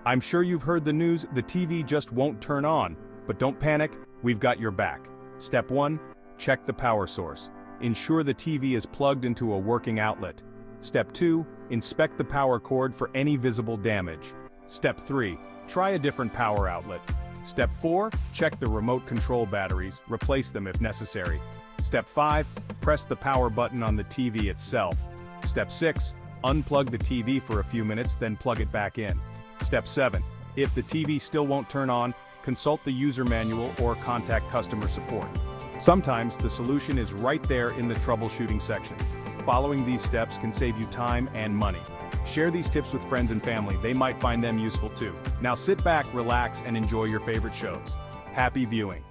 I'm sure you've heard the news, the TV just won't turn on, but don't panic, we've got your back. Step 1, check the power source. Ensure the TV is plugged into a working outlet. Step 2, inspect the power cord for any visible damage. Step 3, try a different power outlet. Step 4, check the remote control batteries, replace them if necessary. Step 5, press the power button on the TV itself. Step 6, unplug the TV for a few minutes, then plug it back in. Step 7, if the TV still won't turn on, consult the user manual or contact customer support. Sometimes the solution is right there in the troubleshooting section. Following these steps can save you time and money. Share these tips with friends and family, they might find them useful too. Now sit back, relax, and enjoy your favorite shows. Happy viewing.